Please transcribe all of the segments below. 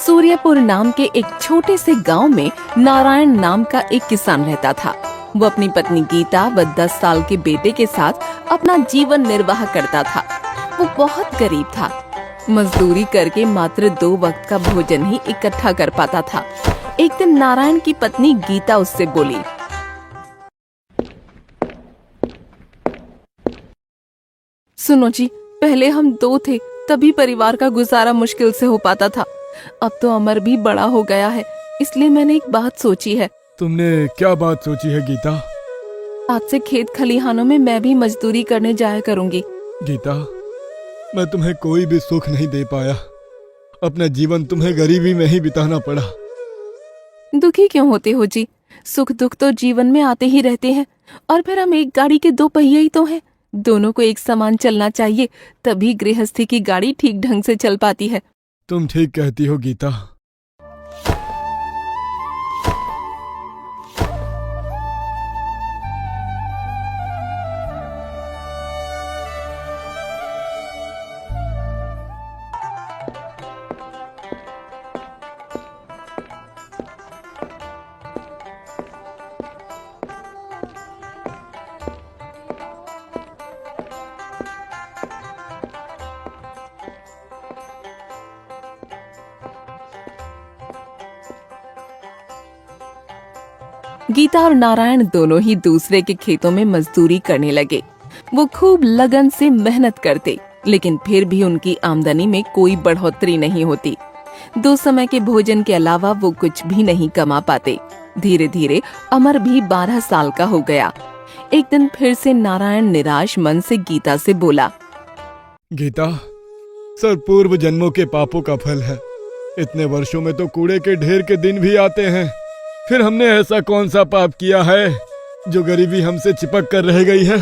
सूर्यपुर नाम के एक छोटे से गांव में नारायण नाम का एक किसान रहता था। वो अपनी पत्नी गीता व 10 साल के बेटे के साथ अपना जीवन निर्वाह करता था। वो बहुत गरीब था। मजदूरी करके मात्र 2 वक्त का भोजन ही इकट्ठा कर पाता था। एक दिन नारायण की पत्नी गीता उससे बोली, सुनो जी, पहले हम 2 थे, तभी परिवार का गुजारा मुश्किल से हो पाता था। अब तो अमर भी बड़ा हो गया है, इसलिए मैंने एक बात सोची है। तुमने क्या बात सोची है गीता? आज से खेत खलिहानों में मैं भी मजदूरी करने जाया करूंगी। गीता, मैं तुम्हें कोई भी सुख नहीं दे पाया। अपना जीवन तुम्हें गरीबी में ही बिताना पड़ा। दुखी क्यों होते हो जी? सुख दुख तो जीवन में आते ही रहते हैं। और फिर हम एक गाड़ी के 2 पहिए ही तो हैं। दोनों को एक समान चलना चाहिए, तभी गृहस्थी की गाड़ी ठीक ढंग से चल पाती है। तुम ठीक कहती हो गीता। गीता और नारायण दोनों ही दूसरे के खेतों में मजदूरी करने लगे। वो खूब लगन से मेहनत करते, लेकिन फिर भी उनकी आमदनी में कोई बढ़ोतरी नहीं होती। 2 समय के भोजन के अलावा वो कुछ भी नहीं कमा पाते। धीरे धीरे अमर भी 12 साल का हो गया। एक दिन फिर से नारायण निराश मन से गीता से बोला, गीता, सब पूर्व जन्मों के पापों का फल है। इतने वर्षों में तो कूड़े के ढेर के दिन भी आते हैं। फिर हमने ऐसा कौन सा पाप किया है जो गरीबी हमसे चिपक कर रह गई है?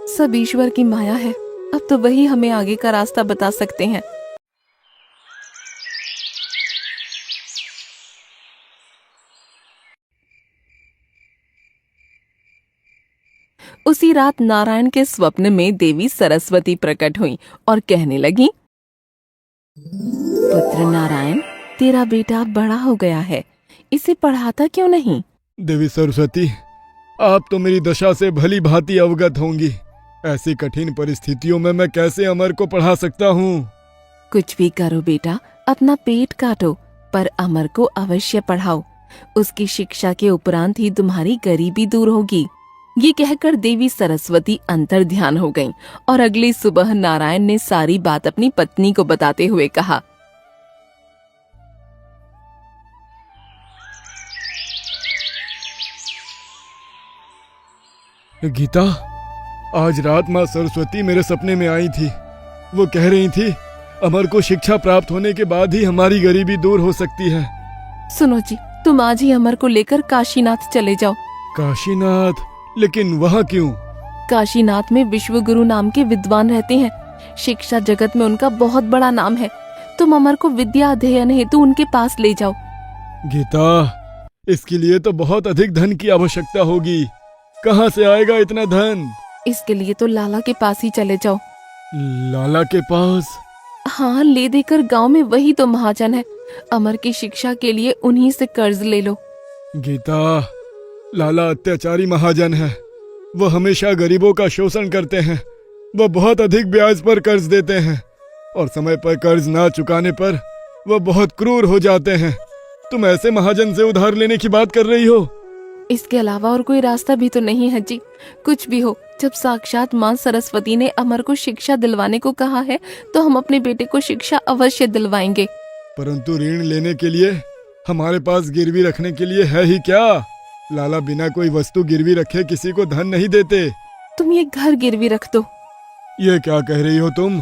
सब ईश्वर की माया है। अब तो वही हमें आगे का रास्ता बता सकते हैं। उसी रात नारायण के स्वप्न में देवी सरस्वती प्रकट हुई और कहने लगी, पुत्र नारायण, तेरा बेटा बड़ा हो गया है, इसे पढ़ाता क्यों नहीं? देवी सरस्वती, आप तो मेरी दशा से भली भांति अवगत होंगी। ऐसी कठिन परिस्थितियों में मैं कैसे अमर को पढ़ा सकता हूँ? कुछ भी करो बेटा, अपना पेट काटो, पर अमर को अवश्य पढ़ाओ। उसकी शिक्षा के उपरांत ही तुम्हारी गरीबी दूर होगी। ये कहकर देवी सरस्वती अंतर ध्यान हो गईं और अगली सुबह नारायण ने सारी बात अपनी पत्नी को बताते हुए कहा, गीता, आज रात माँ सरस्वती मेरे सपने में आई थी। वो कह रही थी, अमर को शिक्षा प्राप्त होने के बाद ही हमारी गरीबी दूर हो सकती है। सुनो जी, तुम आज ही अमर को लेकर काशीनाथ चले जाओ। काशीनाथ? लेकिन वहाँ क्यों? काशीनाथ में विश्व गुरु नाम के विद्वान रहते हैं। शिक्षा जगत में उनका बहुत बड़ा नाम है। तुम अमर को विद्या अध्ययन हेतु उनके पास ले जाओ। गीता, इसके लिए तो बहुत अधिक धन की आवश्यकता होगी। कहाँ से आएगा इतना धन? इसके लिए तो लाला के पास ही चले जाओ। लाला के पास? हाँ, ले देकर गांव में वही तो महाजन है। अमर की शिक्षा के लिए उन्हीं से कर्ज ले लो। गीता, लाला अत्याचारी महाजन है। वो हमेशा गरीबों का शोषण करते हैं। वो बहुत अधिक ब्याज पर कर्ज देते हैं और समय पर कर्ज ना चुकाने पर वो बहुत क्रूर हो जाते हैं। तुम ऐसे महाजन से उधार लेने की बात कर रही हो? इसके अलावा और कोई रास्ता भी तो नहीं है जी। कुछ भी हो, जब साक्षात माँ सरस्वती ने अमर को शिक्षा दिलवाने को कहा है, तो हम अपने बेटे को शिक्षा अवश्य दिलवाएंगे। परंतु ऋण लेने के लिए हमारे पास गिरवी रखने के लिए है ही क्या? लाला बिना कोई वस्तु गिरवी रखे किसी को धन नहीं देते। तुम ये घर गिरवी रख दो। ये क्या कह रही हो तुम?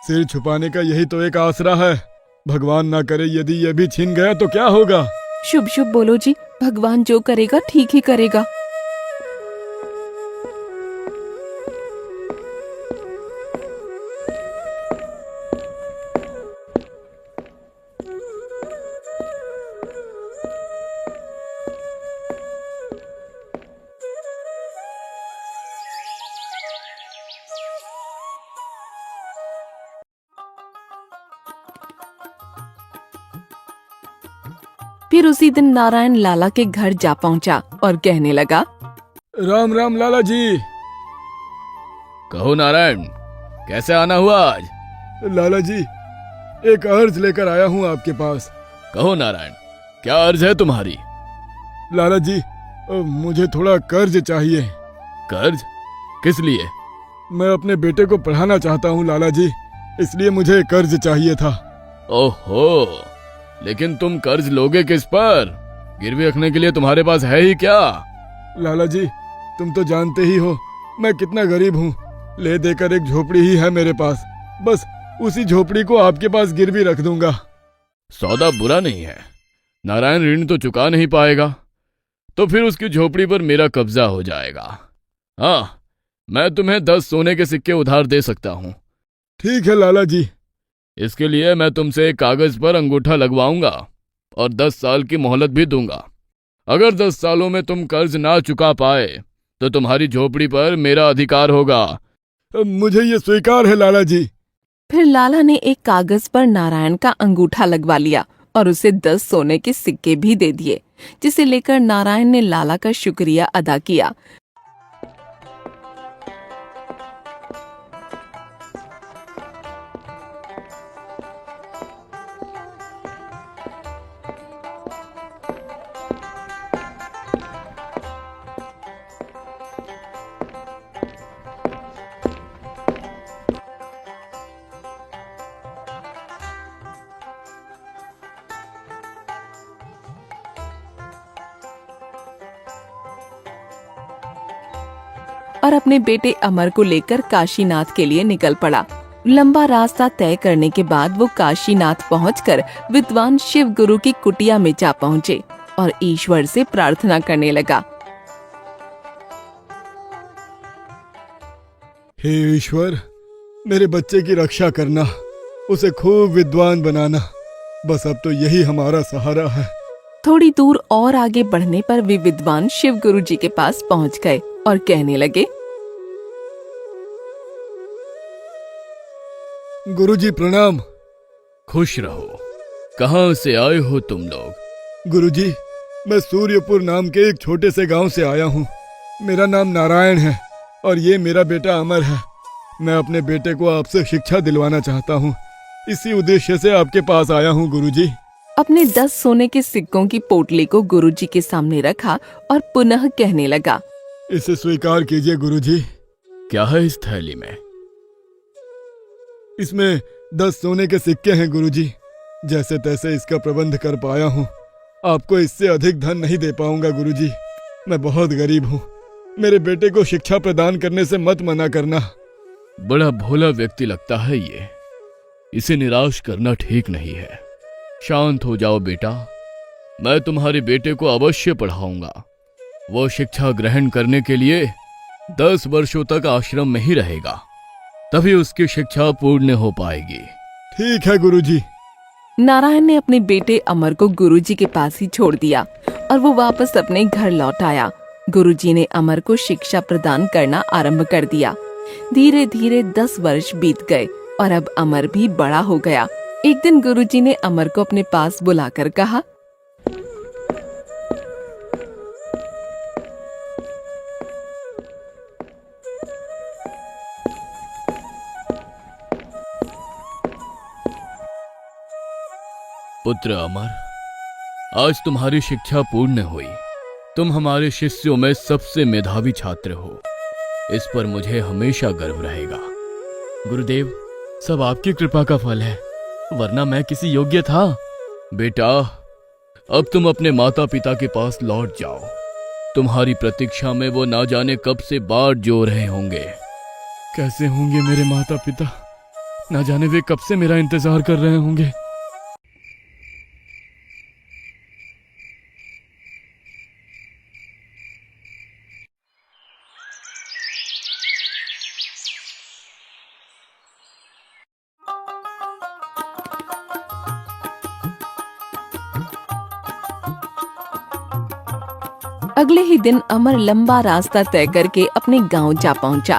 सिर छुपाने का यही तो एक आसरा है। भगवान ना करे यदि ये भी छिन गया तो क्या होगा? शुभ शुभ बोलो जी, भगवान जो करेगा ठीक ही करेगा। फिर उसी दिन नारायण लाला के घर जा पहुंचा और कहने लगा, राम राम लाला जी। कहो नारायण, कैसे आना हुआ आज? लाला जी, एक अर्ज लेकर आया हूँ आपके पास। कहो नारायण, क्या अर्ज है तुम्हारी? लाला जी, मुझे थोड़ा कर्ज चाहिए। कर्ज? किस लिए? मैं अपने बेटे को पढ़ाना चाहता हूँ लाला जी, इसलिए मुझे कर्ज चाहिए था। ओहो, लेकिन तुम कर्ज लोगे किस पर? गिरवी रखने के लिए तुम्हारे पास है ही क्या? लाला जी, तुम तो जानते ही हो मैं कितना गरीब हूँ। ले देकर एक झोपड़ी ही है मेरे पास, बस उसी झोपड़ी को आपके पास गिरवी रख दूंगा। सौदा बुरा नहीं है। नारायण ऋण तो चुका नहीं पाएगा, तो फिर उसकी झोपड़ी पर मेरा कब्जा हो जाएगा। हाँ, मैं तुम्हें 10 सोने के सिक्के उधार दे सकता हूँ। ठीक है लाला जी। इसके लिए मैं तुमसे एक कागज पर अंगूठा लगवाऊंगा और 10 साल की मोहलत भी दूंगा। अगर 10 सालों में तुम कर्ज ना चुका पाए तो तुम्हारी झोपड़ी पर मेरा अधिकार होगा। मुझे ये स्वीकार है लाला जी। फिर लाला ने एक कागज पर नारायण का अंगूठा लगवा लिया और उसे 10 सोने के सिक्के भी दे दिए, जिसे लेकर नारायण ने लाला का शुक्रिया अदा किया। और अपने बेटे अमर को लेकर काशीनाथ के लिए निकल पड़ा। लंबा रास्ता तय करने के बाद वो काशीनाथ पहुंचकर विद्वान शिव गुरु की कुटिया में जा पहुंचे और ईश्वर से प्रार्थना करने लगा। हे ईश्वर, मेरे बच्चे की रक्षा करना, उसे खूब विद्वान बनाना, बस अब तो यही हमारा सहारा है। थोड़ी दूर और आगे बढ़ने पर वे विद्वान शिव गुरु जी के पास पहुंच गए और कहने लगे, गुरुजी प्रणाम। खुश रहो। कहाँ से आए हो तुम लोग? गुरुजी, मैं सूर्यपुर नाम के एक छोटे से गांव से आया हूँ। मेरा नाम नारायण है और ये मेरा बेटा अमर है। मैं अपने बेटे को आपसे शिक्षा दिलवाना चाहता हूँ, इसी उद्देश्य से आपके पास आया हूँ गुरुजी। अपने 10 सोने के सिक्कों की पोटली को गुरुजी के सामने रखा और पुनः कहने लगा, इसे स्वीकार कीजिए गुरुजी। क्या है इस थैली में? इसमें 10 सोने के सिक्के हैं गुरुजी। जैसे तैसे इसका प्रबंध कर पाया हूँ, आपको इससे अधिक धन नहीं दे पाऊंगा गुरुजी। मैं बहुत गरीब हूँ, मेरे बेटे को शिक्षा प्रदान करने से मत मना करना। बड़ा भोला व्यक्ति लगता है ये, इसे निराश करना ठीक नहीं है। शांत हो जाओ बेटा, मैं तुम्हारे बेटे को अवश्य पढ़ाऊंगा। वो शिक्षा ग्रहण करने के लिए 10 वर्षों तक आश्रम में ही रहेगा, तभी उसकी शिक्षा पूर्ण हो पाएगी। ठीक है गुरुजी। नारायण ने अपने बेटे अमर को गुरुजी के पास ही छोड़ दिया और वो वापस अपने घर लौट आया। गुरुजी ने अमर को शिक्षा प्रदान करना आरंभ कर दिया। धीरे धीरे 10 वर्ष बीत गए और अब अमर भी बड़ा हो गया। एक दिन गुरुजी ने अमर को अपने पास बुलाकर कहा, पुत्र अमर, आज तुम्हारी शिक्षा पूर्ण हुई। तुम हमारे शिष्यों में सबसे मेधावी छात्र हो। इस पर मुझे हमेशा गर्व रहेगा। गुरुदेव, सब आपकी कृपा का फल है, वरना मैं किसी योग्य था। बेटा, अब तुम अपने माता पिता के पास लौट जाओ। तुम्हारी प्रतीक्षा में वो ना जाने कब से बाट जो रहे होंगे। कैसे होंगे मेरे माता पिता? ना जाने वे कब से मेरा इंतजार कर रहे होंगे। अगले ही दिन अमर लंबा रास्ता तय करके अपने गांव जा पहुंचा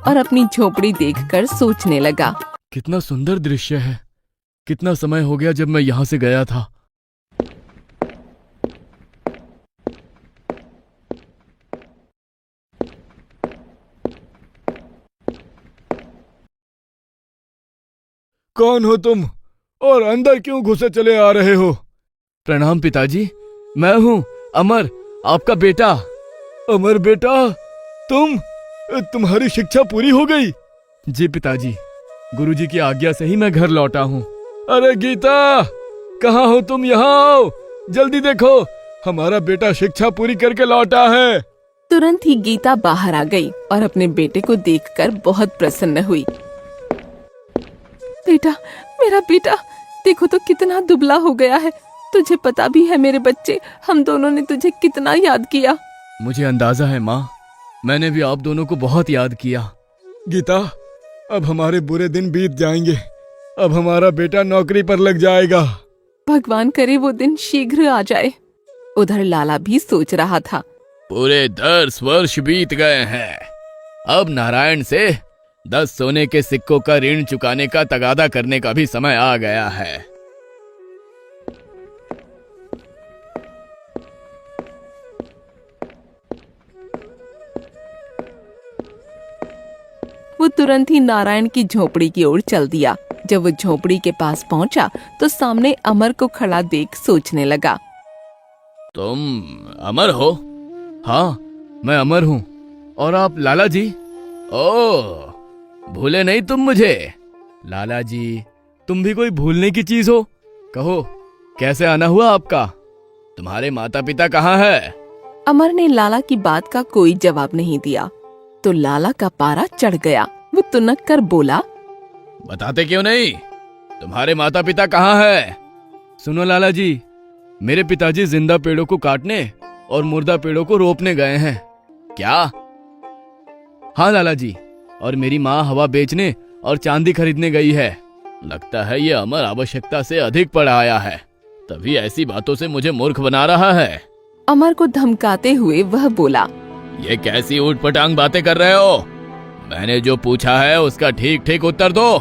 और अपनी झोपड़ी देखकर सोचने लगा, कितना सुंदर दृश्य है। कितना समय हो गया जब मैं यहाँ से गया था। कौन हो तुम और अंदर क्यों घुसे चले आ रहे हो? प्रणाम पिताजी, मैं हूँ अमर, आपका बेटा। अमर बेटा, तुम्हारी शिक्षा पूरी हो गई? जी पिताजी, गुरुजी की आज्ञा से ही मैं घर लौटा हूँ। अरे गीता, कहाँ हो तुम? यहाँ आओ, जल्दी देखो, हमारा बेटा शिक्षा पूरी करके लौटा है। तुरंत ही गीता बाहर आ गई और अपने बेटे को देखकर बहुत प्रसन्न हुई। बेटा, मेरा बेटा, देखो तो कितना दुबला हो गया है। तुझे पता भी है मेरे बच्चे, हम दोनों ने तुझे कितना याद किया। मुझे अंदाजा है माँ, मैंने भी आप दोनों को बहुत याद किया। गीता, अब हमारे बुरे दिन बीत जाएंगे। अब हमारा बेटा नौकरी पर लग जाएगा। भगवान करे वो दिन शीघ्र आ जाए। उधर लाला भी सोच रहा था। पूरे 10 वर्ष बीत गए हैं। अब नारायण से 10 सोने के सिक्कों का ऋण चुकाने का तगादा करने का भी समय आ गया है। वो तुरंत ही नारायण की झोपड़ी की ओर चल दिया। जब वो झोपड़ी के पास पहुंचा तो सामने अमर को खड़ा देख सोचने लगा। तुम अमर हो? हाँ, मैं अमर हूँ। और आप लाला जी? ओह, भूले नहीं तुम मुझे? लाला जी, तुम भी कोई भूलने की चीज हो? कहो, कैसे आना हुआ आपका? तुम्हारे माता पिता कहाँ है? अमर ने लाला की बात का कोई जवाब नहीं दिया तो लाला का पारा चढ़ गया। वो तुनक कर बोला, बताते क्यों नहीं? तुम्हारे माता पिता कहाँ है? सुनो लाला जी, मेरे पिताजी जिंदा पेड़ों को काटने और मुर्दा पेड़ों को रोपने गए हैं। क्या? हाँ लाला जी, और मेरी माँ हवा बेचने और चांदी खरीदने गई है। लगता है ये अमर आवश्यकता से अधिक पढ़ आया है, तभी ऐसी बातों से मुझे मूर्ख बना रहा है। अमर को धमकाते हुए वह बोला, ये कैसी ऊटपटांग बातें कर रहे हो? मैंने जो पूछा है उसका ठीक ठीक उत्तर दो।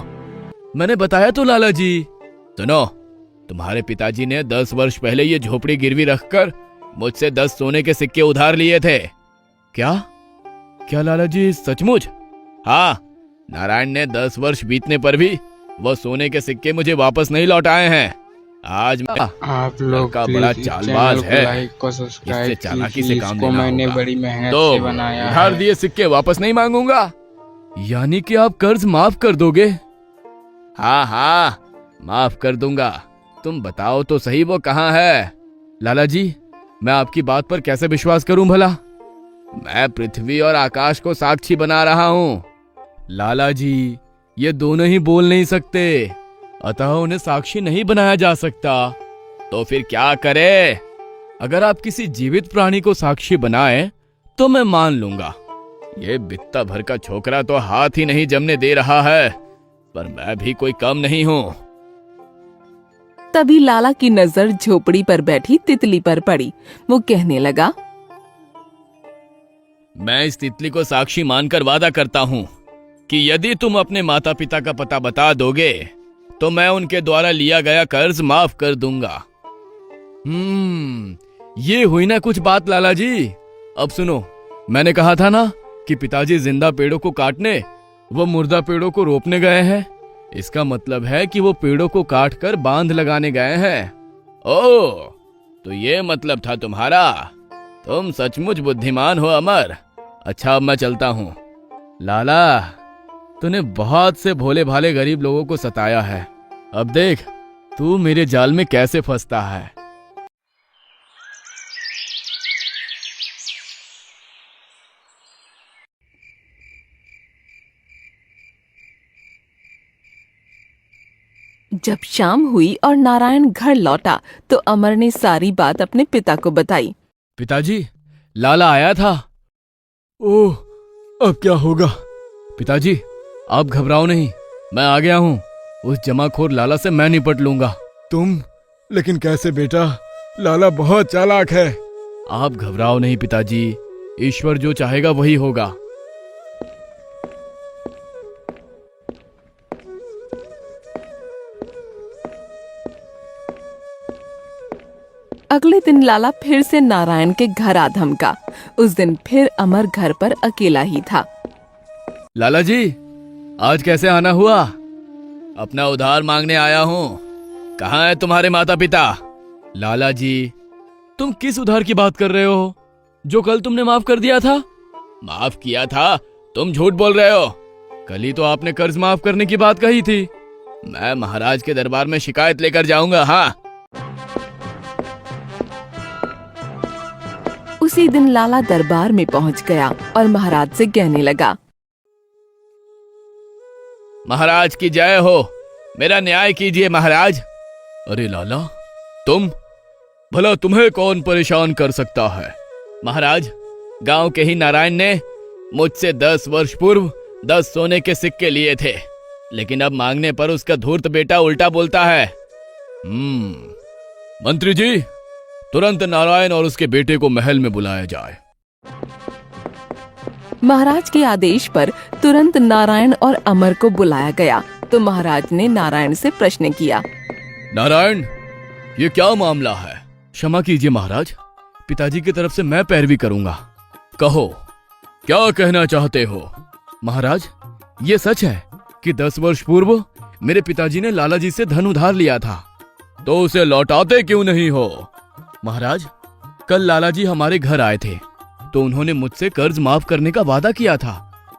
मैंने बताया तो लाला जी। सुनो, तुम्हारे पिताजी ने 10 वर्ष पहले ये झोपड़ी गिरवी रखकर मुझसे 10 सोने के सिक्के उधार लिए थे। क्या? क्या लाला जी, सचमुच? हाँ, नारायण ने 10 वर्ष बीतने पर भी वो सोने के सिक्के मुझे वापस नहीं लौटाए हैं। आज मैं आप लोग का प्लीज बड़ा इस चालबाज चैनल को है। लाइक और सब्सक्राइब इससे चालाकी से कीजिए। काम इसको लेना मैंने होगा। बड़ी मेहनत तो से बनाया उधार है। दिए सिक्के वापस नहीं मांगूंगा। यानी कि आप कर्ज माफ कर दोगे? हाँ हाँ, माफ कर दूंगा। तुम बताओ तो सही वो कहाँ है? लाला जी, मैं आपकी बात पर कैसे विश्वास करूं भला? मैं पृथ्वी और आकाश को साक्षी बना रहा हूँ। लाला जी, ये दोनों ही बोल नहीं सकते, अतः उन्हें साक्षी नहीं बनाया जा सकता। तो फिर क्या करे? अगर आप किसी जीवित प्राणी को साक्षी बनाए तो मैं मान लूंगा। ये बित्ता भर का छोकरा तो हाथ ही नहीं जमने दे रहा है, पर मैं भी कोई कम नहीं हूँ। तभी लाला की नजर झोपड़ी पर बैठी तितली पर पड़ी। वो कहने लगा, मैं इस तितली को साक्षी मानकर वादा करता हूँ कि यदि तुम अपने माता पिता का पता बता दोगे तो मैं उनके द्वारा लिया गया कर्ज माफ कर दूंगा। ये हुई ना कुछ बात लाला जी। अब सुनो, मैंने कहा था ना कि पिताजी जिंदा पेड़ों को काटने वो मुर्दा पेड़ों को रोपने गए हैं। इसका मतलब है कि वो पेड़ों को काटकर बांध लगाने गए हैं। ओह, तो ये मतलब था तुम्हारा। तुम सचमुच बुद्धिमान हो अमर। अच्छा, अब मैं चलता हूँ। लाला, तूने बहुत से भोले भाले गरीब लोगों को सताया है। अब देख तू मेरे जाल में कैसे फंसता है। जब शाम हुई और नारायण घर लौटा तो अमर ने सारी बात अपने पिता को बताई। पिताजी, लाला आया था। ओह, अब क्या होगा? पिताजी, आप घबराओ नहीं, मैं आ गया हूँ। उस जमाखोर लाला से मैं निपट लूंगा। तुम? लेकिन कैसे बेटा? लाला बहुत चालाक है। आप घबराओ नहीं पिताजी, ईश्वर जो चाहेगा वही होगा। अगले दिन लाला फिर से नारायण के घर आ धमका। उस दिन फिर अमर घर पर अकेला ही था। लाला जी, आज कैसे आना हुआ? अपना उधार मांगने आया हूँ। कहाँ है तुम्हारे माता पिता? लाला जी, तुम किस उधार की बात कर रहे हो जो कल तुमने माफ कर दिया था? माफ किया था? तुम झूठ बोल रहे हो। कल ही तो आपने कर्ज माफ करने की बात कही थी। मैं महाराज के दरबार में शिकायत लेकर जाऊंगा। हाँ। उसी दिन लाला दरबार में पहुंच गया और महाराज से कहने लगा, महाराज की जय हो, मेरा न्याय कीजिए महाराज। अरे लाला, तुम? भला तुम्हें कौन परेशान कर सकता है? महाराज, गांव के ही नारायण ने मुझसे 10 वर्ष पूर्व 10 सोने के सिक्के लिए थे, लेकिन अब मांगने पर उसका धूर्त बेटा उल्टा बोलता है। मंत्री जी, तुरंत नारायण और उसके बेटे को महल में बुलाया जाए। महाराज के आदेश पर तुरंत नारायण और अमर को बुलाया गया तो महाराज ने नारायण से प्रश्न किया, नारायण, ये क्या मामला है? क्षमा कीजिए महाराज, पिताजी की तरफ से मैं पैरवी करूंगा। कहो, क्या कहना चाहते हो? महाराज, ये सच है कि 10 वर्ष पूर्व मेरे पिताजी ने लाला जी से धन उधार लिया था, तो उसे लौटाते क्यों नहीं हो? महाराज, कल लाला जी हमारे घर आए थे तो उन्होंने मुझसे कर्ज माफ करने का वादा किया था,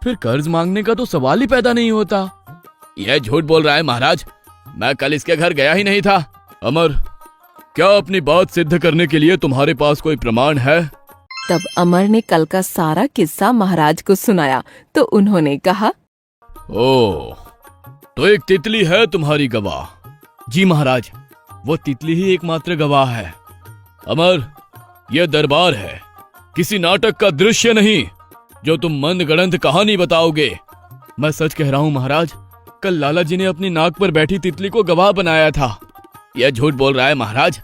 फिर कर्ज मांगने का तो सवाल ही पैदा नहीं होता। यह झूठ बोल रहा है महाराज, मैं कल इसके घर गया ही नहीं था। अमर, क्या अपनी बात सिद्ध करने के लिए तुम्हारे पास कोई प्रमाण है? तब अमर ने कल का सारा किस्सा महाराज को सुनाया तो उन्होंने कहा, ओ, तो एक तितली है तुम्हारी गवाह? जी महाराज, वो तितली ही एकमात्र गवाह है। अमर, यह दरबार है, किसी नाटक का दृश्य नहीं जो तुम मनगढ़ंत कहानी बताओगे। मैं सच कह रहा हूं महाराज, कल लाला जी ने अपनी नाक पर बैठी तितली को गवाह बनाया था। यह झूठ बोल रहा है महाराज,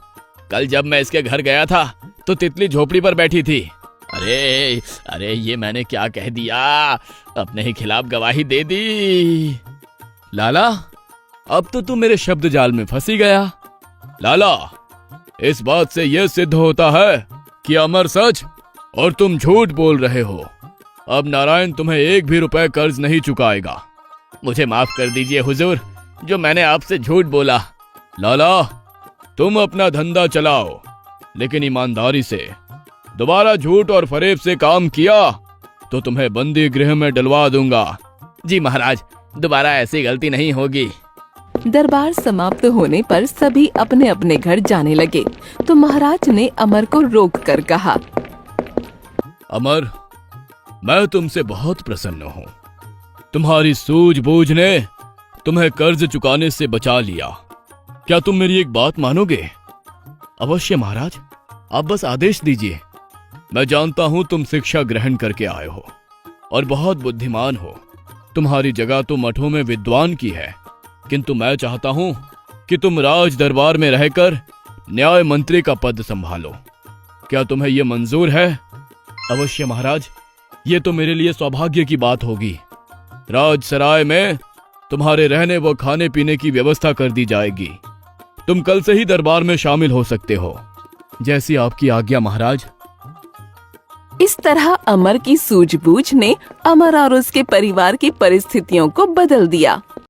कल जब मैं इसके घर गया था तो तितली झोपड़ी पर बैठी थी। अरे ये मैंने क्या कह दिया, अपने ही खिलाफ गवाही दे दी। लाला, अब तो तुम मेरे शब्द जाल में फंसी गया। लाला, इस बात से यह सिद्ध होता है कि अमर सच और तुम झूठ बोल रहे हो। अब नारायण तुम्हें 1 भी रुपए कर्ज नहीं चुकाएगा। मुझे माफ कर दीजिए हुजूर, जो मैंने आपसे झूठ बोला। लाला, तुम अपना धंधा चलाओ, लेकिन ईमानदारी से। दोबारा झूठ और फरेब से काम किया तो तुम्हें बंदी गृह में डलवा दूंगा। जी महाराज, दोबारा ऐसी गलती नहीं होगी। दरबार समाप्त होने पर सभी अपने अपने घर जाने लगे तो महाराज ने अमर को रोक कर कहा, अमर, मैं तुमसे बहुत प्रसन्न हूँ। तुम्हारी सूझबूझ ने तुम्हें कर्ज चुकाने से बचा लिया। क्या तुम मेरी एक बात मानोगे? अवश्य महाराज, आप बस आदेश दीजिए। मैं जानता हूं तुम शिक्षा ग्रहण करके आए हो और बहुत बुद्धिमान हो। तुम्हारी जगह तो मठों में विद्वान की है, किंतु मैं चाहता हूं कि तुम राज दरबार में रहकर न्याय मंत्री का पद संभालो। क्या तुम्हें यह मंजूर है? अवश्य महाराज, ये तो मेरे लिए सौभाग्य की बात होगी। राजसराय में तुम्हारे रहने व खाने पीने की व्यवस्था कर दी जाएगी। तुम कल से ही दरबार में शामिल हो सकते हो। जैसी आपकी आज्ञा महाराज। इस तरह अमर की सूझबूझ ने अमर और उसके परिवार की परिस्थितियों को बदल दिया।